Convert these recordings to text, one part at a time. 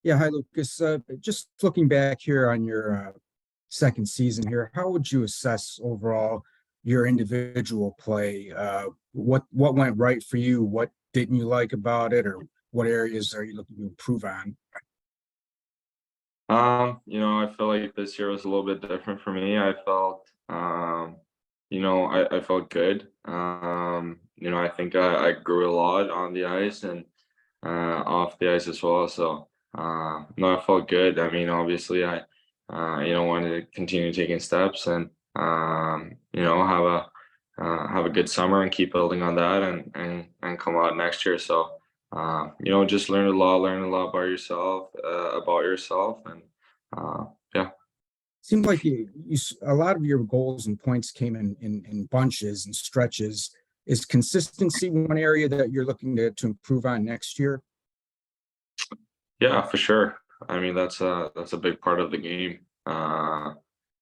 Yeah, hi Lucas. Just looking back here on your second season here, how would you assess overall your individual play? What went right for you? What didn't you like about it, or what areas are you looking to improve on? I feel like this year was a little bit different for me. I felt, I felt good. I think I grew a lot on the ice and off the ice as well. So, no, I felt good. I mean, obviously, wanted to continue taking steps and, have a good summer and keep building on that and come out next year. So, just learn a lot about yourself, and yeah. Seemed like a lot of your goals and points came in bunches and stretches. Is consistency one area that you're looking to improve on next year? Yeah, for sure. I mean, that's a big part of the game.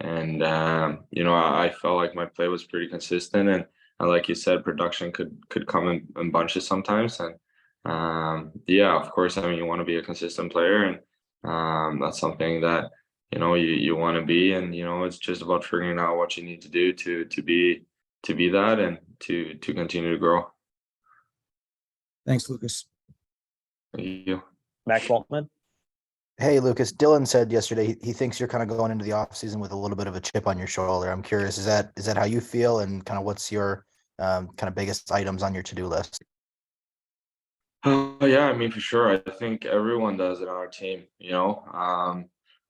And I felt like my play was pretty consistent, and like you said, production could come in bunches sometimes. And yeah, of course, I mean, you want to be a consistent player, and that's something that you want to be. And it's just about figuring out what you need to do to be that, and to continue to grow. Thanks, Lucas. Thank you. Max Waltman. Hey, Lucas. Dylan said yesterday he thinks you're kind of going into the offseason with a little bit of a chip on your shoulder. I'm curious, is that how you feel, and kind of what's your kind of biggest items on your to-do list? Yeah, I mean, for sure. I think everyone does it on our team.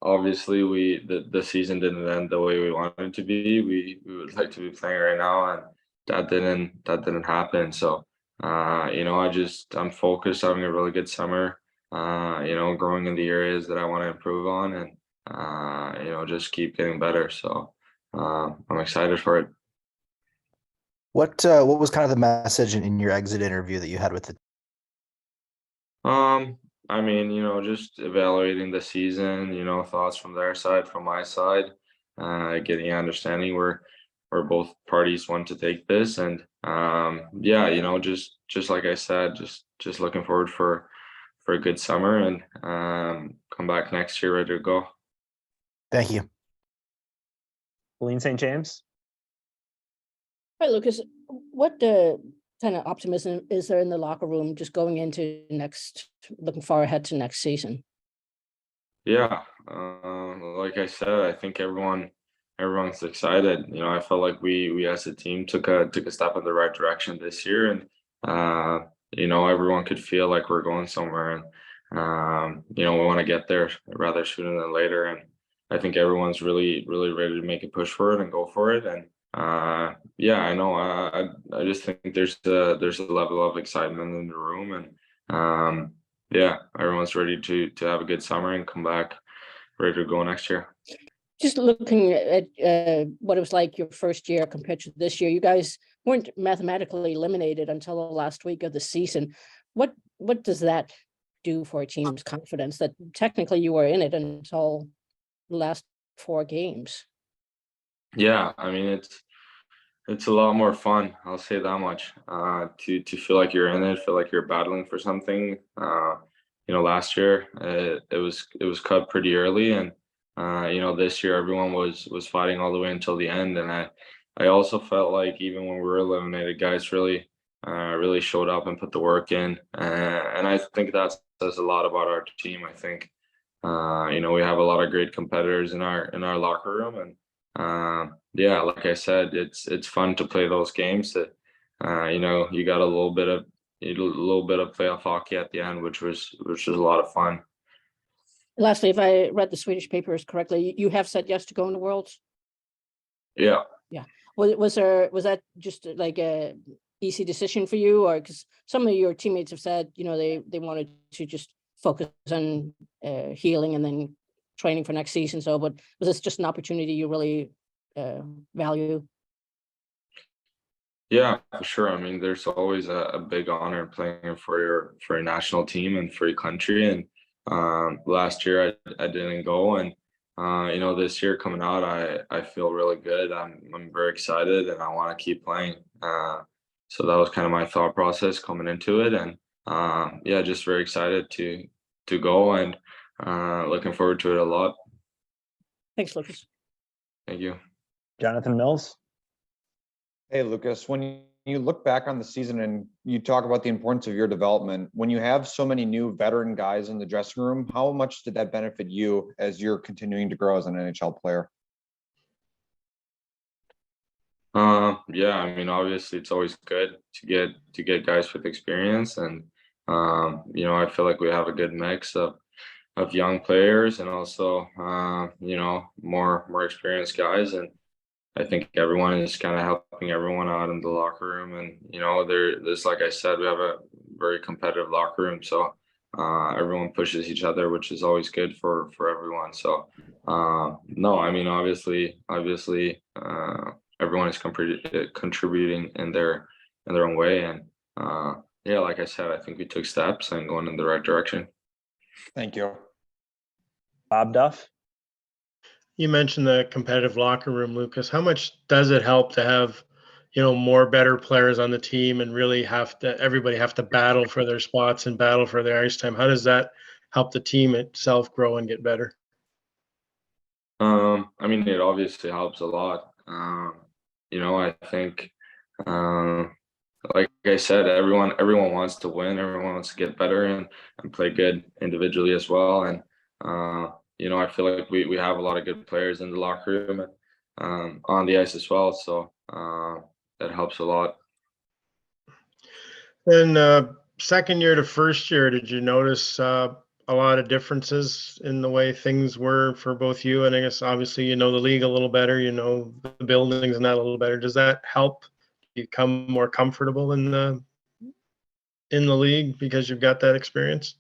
Obviously, the season didn't end the way we wanted it to be. We would like to be playing right now, and that didn't happen. So, I'm focused, having a really good summer. Growing in the areas that I want to improve on, and just keep getting better. So, I'm excited for it. What was kind of the message in your exit interview that you had with the? I mean, just evaluating the season, thoughts from their side, from my side, getting an understanding where both parties want to take this. And yeah, just like I said, just looking forward for a good summer, and come back next year ready to go. Thank you. Pauline St. James. Hi, Lucas. What kind of optimism is there in the locker room just going into looking far ahead to next season? Yeah, like I said, I think everyone's excited. I felt like we as a team took a step in the right direction this year, and everyone could feel like we're going somewhere, and we want to get there rather sooner than later. And I think everyone's really ready to make a push for it and go for it. And yeah, I know. I just think there's a level of excitement in the room, and yeah, everyone's ready to have a good summer and come back ready to go next year. Just looking at what it was like your first year compared to this year, you guys weren't mathematically eliminated until the last week of the season. What does that do for a team's confidence that technically you were in it until the last 4 games? Yeah, I mean, it's a lot more fun. I'll say that much. To feel like you're in it, feel like you're battling for something. Last year it was cut pretty early, and this year everyone was fighting all the way until the end. And I also felt like even when we were eliminated, guys really showed up and put the work in, and I think that says a lot about our team. I think we have a lot of great competitors in our locker room, and yeah, like I said, it's fun to play those games that you got a little bit of playoff hockey at the end, which was a lot of fun. Lastly, if I read the Swedish papers correctly, you have said yes to going to Worlds. Yeah. Yeah. Was that just like a easy decision for you, or because some of your teammates have said they wanted to just focus on healing and then training for next season? So, but was this just an opportunity you really value? Yeah, for sure. I mean, there's always a big honor playing for your national team and for your country. And last year I didn't go, and this year coming out, I feel really good. I'm very excited, and I want to keep playing. So that was kind of my thought process coming into it, and yeah, just very excited to go. And looking forward to it a lot. Thanks, Lucas. Thank you. Jonathan Mills. Hey, Lucas, when you look back on the season and you talk about the importance of your development, when you have so many new veteran guys in the dressing room, how much did that benefit you as you're continuing to grow as an NHL player? Yeah, I mean, obviously it's always good to get guys with experience, and you know, I feel like we have a good mix of young players and also you know, more experienced guys, and I think everyone is kind of helping everyone out in the locker room, and you know, there's like I said, we have a very competitive locker room, so everyone pushes each other, which is always good for everyone. So no, I mean, obviously everyone is contributing in their own way, and yeah, like I said, I think we took steps and going in the right direction. Thank you. Bob Duff. You mentioned the competitive locker room, Lucas. How much does it help to have, you know, more better players on the team and really everybody have to battle for their spots and battle for their ice time? How does that help the team itself grow and get better? I mean, it obviously helps a lot. You know, I think, like I said, everyone wants to win. Everyone wants to get better and play good individually as well. And you know, I feel like we have a lot of good players in the locker room and on the ice as well. So that helps a lot. And second year to first year, did you notice a lot of differences in the way things were for both you? And I guess obviously you know the league a little better, you know the buildings and that a little better. Does that help you become more comfortable in the league because you've got that experience?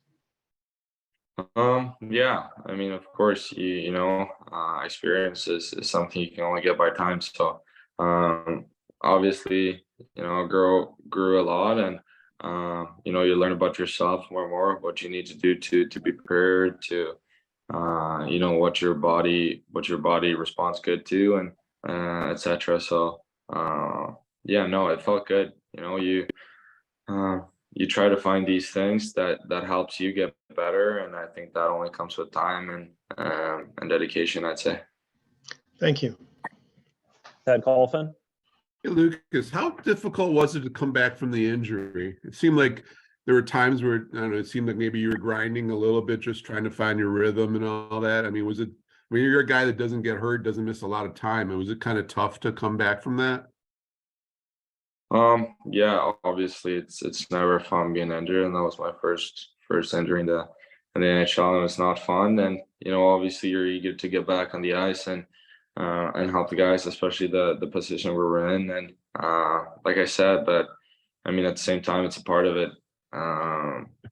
Yeah, I mean, of course, you know, experience is something you can only get by time. So obviously, you know, grew a lot, and you know, you learn about yourself more and more, what you need to do to be prepared, to you know, what your body responds good to, and etc. So yeah, no, it felt good. You know, you try to find these things that helps you get better, and I think that only comes with time and dedication, I'd say. Thank you. Ted Colfin. Hey, Lucas, how difficult was it to come back from the injury? It seemed like there were times where, I don't know, it seemed like maybe you were grinding a little bit, just trying to find your rhythm and all that. I mean, you're a guy that doesn't get hurt, doesn't miss a lot of time. And was it kind of tough to come back from that? Yeah, obviously it's never fun being injured, and that was my first injury in the NHL, and it's not fun. And you know, obviously you're eager to get back on the ice and help the guys, especially the position where we're in. And like I said, but I mean, at the same time, it's a part of it.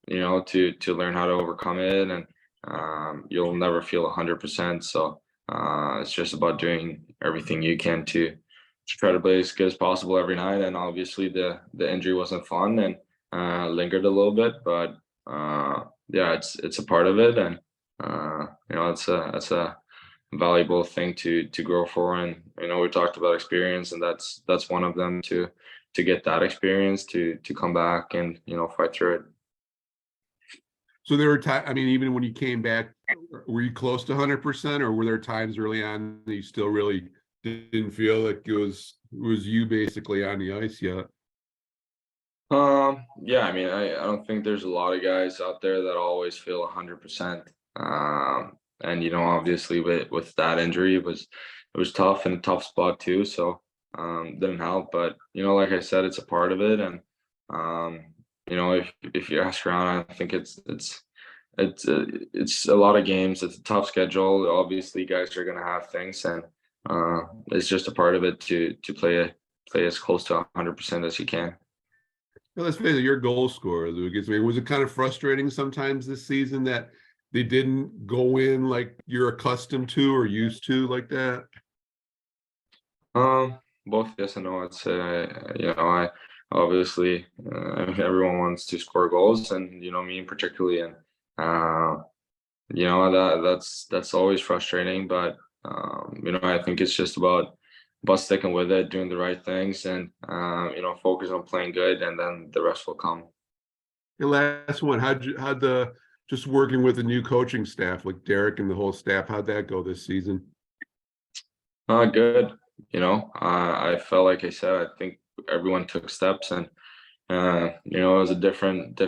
You know, to learn how to overcome it, and you'll never feel 100%. So it's just about doing everything you can to try to play as good as possible every night. And obviously the injury wasn't fun and lingered a little bit, but yeah, it's a part of it, and you know, it's a valuable thing to grow for. And you know, we talked about experience, and that's one of them, to get that experience to come back and, you know, fight through it. So there were times, I mean, even when you came back, were you close to 100%, or were there times early on that you still really didn't feel like it was you basically on the ice yet? Yeah, I mean, I don't think there's a lot of guys out there that always feel 100%. And you know, obviously with that injury, it was tough, and a tough spot too. So didn't help. But you know, like I said, it's a part of it. And you know, if you ask around, I think it's a lot of games. It's a tough schedule. Obviously, guys are gonna have things, and it's just a part of it to play as close to 100% as you can. Well, let's face it, you're a goal scorer, Lucas. I mean, was it kind of frustrating sometimes this season that they didn't go in like you're accustomed to or used to like that? Both yes and no. I'd say, you know, I obviously, I mean, everyone wants to score goals, and you know, me particularly, and you know, that's always frustrating. But you know, I think it's just about sticking with it, doing the right things, and you know, focus on playing good, and then the rest will come. The last one, how'd the just working with the new coaching staff, like Derek and the whole staff? How'd that go this season? Good. I felt like I said, I think everyone took steps, and it was a different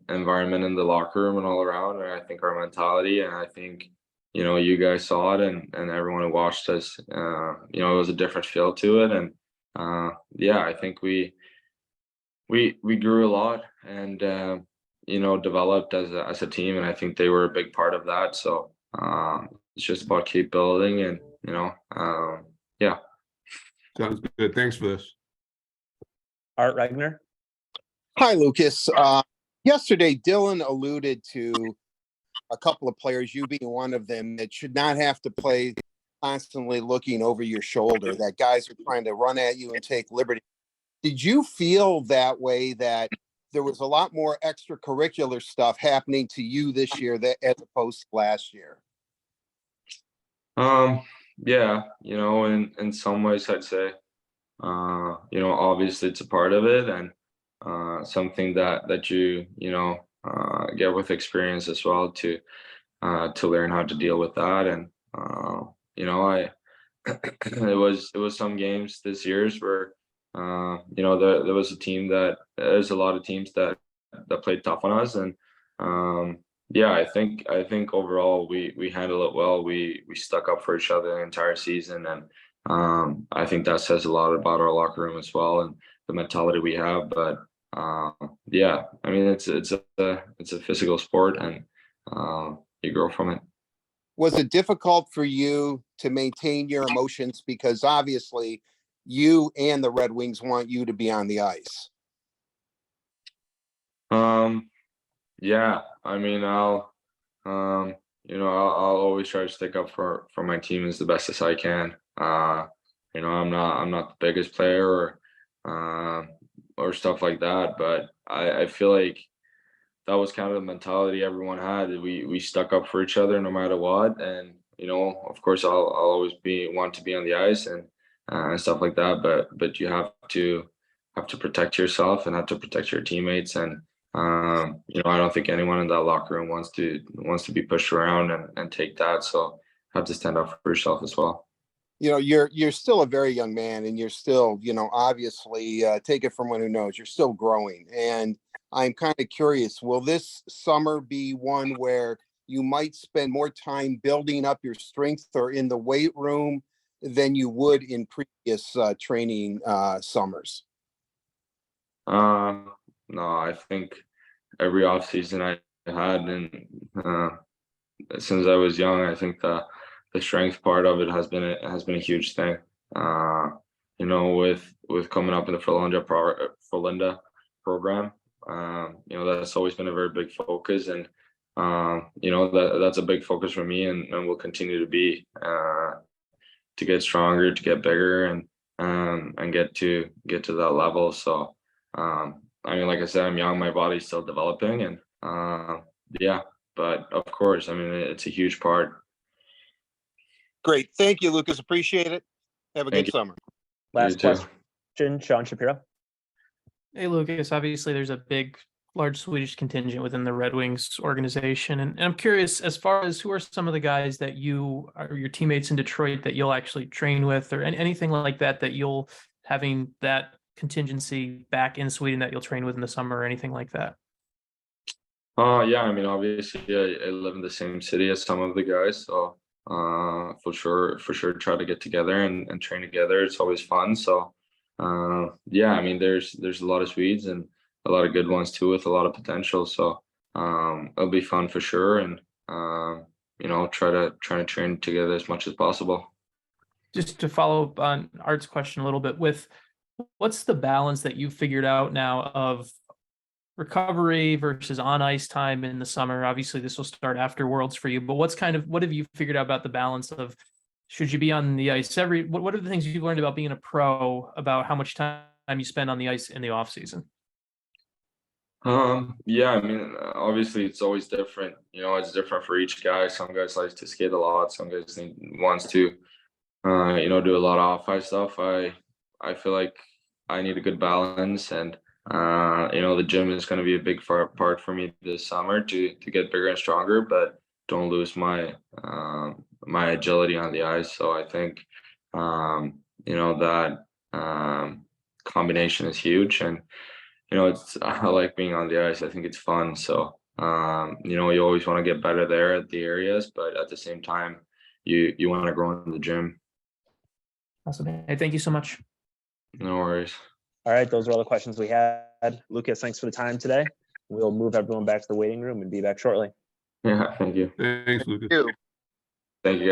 environment in the locker room and all around. And I think our mentality, and I think, you guys saw it, and everyone who watched us, it was a different feel to it. And I think we grew a lot, and developed as a team, and I think they were a big part of that. So it's just about keep building, and yeah. Sounds good. Thanks for this. Art Regner. Hi, Lucas. Yesterday, Dylan alluded to a couple of players, you being one of them, that should not have to play constantly looking over your shoulder, that guys are trying to run at you and take liberty. Did you feel that way, that there was a lot more extracurricular stuff happening to you this year as opposed to last year? Yeah, in some ways I'd say, obviously it's a part of it, and something that you get with experience as well, to learn how to deal with that. And I it was some games this year's where there was there's a lot of teams that played tough on us. And I think overall we handled it well. We stuck up for each other the entire season, and I think that says a lot about our locker room as well, and the mentality we have. But I mean, it's a physical sport, and you grow from it. Was it difficult for you to maintain your emotions, because obviously you and the Red Wings want you to be on the ice? I mean, I'll always try to stick up for my team as the best as I can. I'm not the biggest player or stuff like that, but I feel like that was kind of the mentality everyone had. We stuck up for each other no matter what. And of course I'll always want to be on the ice and stuff like that, but you have to protect yourself and have to protect your teammates. And I don't think anyone in that locker room wants to be pushed around and take that. So have to stand up for yourself as well. You're still a very young man, and you're still, obviously, take it from one who knows, you're still growing. And I'm kind of curious, will this summer be one where you might spend more time building up your strength or in the weight room than you would in previous training summers? No, I think every off season I had, and since I was young, I think the strength part of it has been a huge thing. With coming up in the Frölunda program, that's always been a very big focus, and that's a big focus for me, and will continue to be, to get stronger, to get bigger, and get to that level. So I mean, like I said, I'm young, my body's still developing, and but of course, I mean, it's a huge part. Great. Thank you, Lucas. Appreciate it. Have a good summer. Last question, Sean Shapiro. Hey, Lucas, obviously there's a large Swedish contingent within the Red Wings organization. And I'm curious, as far as who are some of the guys that you are your teammates in Detroit that you'll actually train with, or anything like that you'll having that contingency back in Sweden that you'll train with in the summer, or anything like that? I mean, obviously I live in the same city as some of the guys, so for sure try to get together and train together. It's always fun. So I mean, there's a lot of Swedes and a lot of good ones too, with a lot of potential. So it'll be fun for sure, and try to train together as much as possible. Just to follow up on Art's question a little bit, what's the balance that you've figured out now of recovery versus on ice time in the summer? Obviously this will start after Worlds for you, but what have you figured out about the balance of, should you be on the ice what are the things you've learned about being a pro, about how much time you spend on the ice in the off season? I mean, obviously it's always different. It's different for each guy. Some guys like to skate a lot. Some guys wants to, do a lot of off ice stuff. I feel like I need a good balance, and The gym is going to be a big part for me this summer to get bigger and stronger, but don't lose my my agility on the ice. So I think that combination is huge, and I like being on the ice. I think it's fun. So you always want to get better there at the areas, but at the same time, you want to grow in the gym. Awesome. Hey, thank you so much. No worries. All right, those are all the questions we had. Lucas, thanks for the time today. We'll move everyone back to the waiting room and be back shortly. Yeah, thank you. Thanks, Lucas. You. Thank you.